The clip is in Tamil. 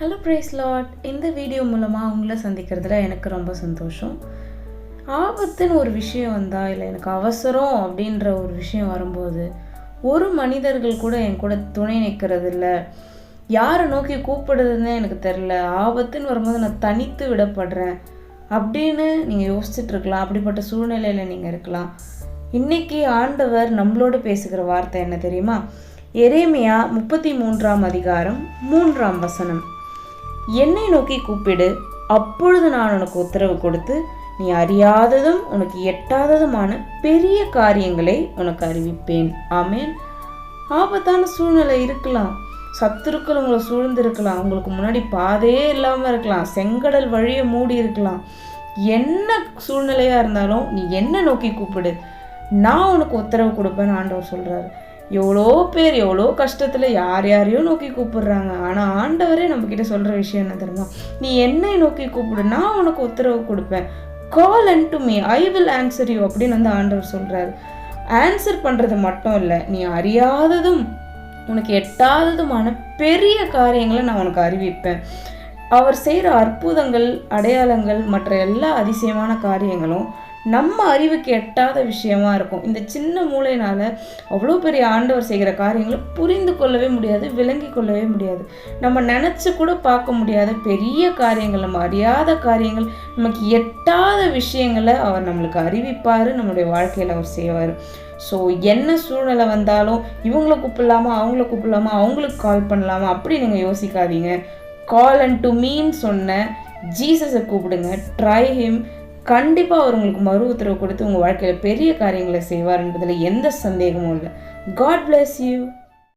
Hello price Lord. இந்த வீடியோ மூலமாக உங்களை சந்திக்கிறதுல எனக்கு ரொம்ப சந்தோஷம். ஆபத்துன்னு ஒரு விஷயம் வந்தால், இல்லை எனக்கு அவசரம் அப்படின்ற ஒரு விஷயம் வரும்போது, ஒரு மனிதர்கள் கூட என் கூட துணை நிற்கிறது இல்லை. யாரை நோக்கி கூப்பிடுறதுன்னே எனக்கு தெரில. ஆபத்துன்னு வரும்போது நான் தனித்து விடப்படுறேன் அப்படின்னு நீங்கள் யோசிச்சுட்டு இருக்கலாம். அப்படிப்பட்ட சூழ்நிலையில் நீங்கள் இருக்கலாம். இன்றைக்கி ஆண்டவர் நம்மளோடு பேசுகிற வார்த்தை என்ன தெரியுமா? எரேமியா 33ஆம் அதிகாரம் 3ஆம் வசனம். என்னை நோக்கி கூப்பிடு, அப்பொழுது நான் உனக்கு உத்தரவு கொடுத்து நீ அறியாததும் உனக்கு எட்டாததுமான பெரிய காரியங்களை உனக்கு அறிவிப்பேன். ஆமேன். ஆபத்தான சூழ்நிலை இருக்கலாம். சத்துருக்கள் உங்களை சூழ்ந்திருக்கலாம். உங்களுக்கு முன்னாடி பாதையே இல்லாமல் இருக்கலாம். செங்கடல் வழியை மூடி இருக்கலாம். என்ன சூழ்நிலையாக இருந்தாலும் நீ என்ன நோக்கி கூப்பிடு, நான் உனக்கு உத்தரவு கொடுப்பேன்னு ஆண்டவர் சொல்கிறாரு. எவ்வளோ பேர் எவ்வளோ கஷ்டத்தில் யாரையோ நோக்கி கூப்பிடுறாங்க. ஆனால் ஆண்டவரே நம்மக்கிட்ட சொல்கிற விஷயம் என்ன தெரியுமா? நீ என்னை நோக்கி கூப்பிடு, நான் உனக்கு உத்தரவு கொடுப்பேன். Call and to me, I will answer you அப்படின்னு ஆண்டவர் சொல்கிறாரு. ஆன்சர் பண்ணுறது மட்டும் இல்லை, நீ அறியாததும் உனக்கு எட்டாததுமான பெரிய காரியங்களை நான் உனக்கு அறிவிப்பேன். அவர் செய்கிற அற்புதங்கள், அடையாளங்கள், மற்ற எல்லா அதிசயமான காரியங்களும் நம்ம அறிவுக்கு எட்டாத விஷயமா இருக்கும். இந்த சின்ன மூளையினால் அவ்வளோ பெரிய ஆண்டவர் செய்கிற காரியங்களை புரிந்து கொள்ளவே முடியாது, விளங்கி கொள்ளவே முடியாது. நம்ம நினச்சி கூட பார்க்க முடியாத பெரிய காரியங்கள், நம்ம அறியாத காரியங்கள், நமக்கு எட்டாத விஷயங்களை அவர் நம்மளுக்கு அறிவிப்பார், நம்மளுடைய வாழ்க்கையில் அவர் செய்வார். ஸோ என்ன சூழ்நிலை வந்தாலும் இவங்களை கூப்பிடலாமா, அவங்கள கூப்பிடலாமா, அவங்களுக்கு கால் பண்ணலாமா அப்படி நீங்கள் யோசிக்காதீங்க. கால் அண்ட் டு மீன்னு சொன்ன ஜீசஸை கூப்பிடுங்க. Try him. கண்டிப்பாக அவர் உங்களுக்கு மறு உத்தரவு கொடுத்து உங்கள் வாழ்க்கையில் பெரிய காரியங்களை செய்வார் என்பதில் எந்த சந்தேகமும் இல்லை. God bless you.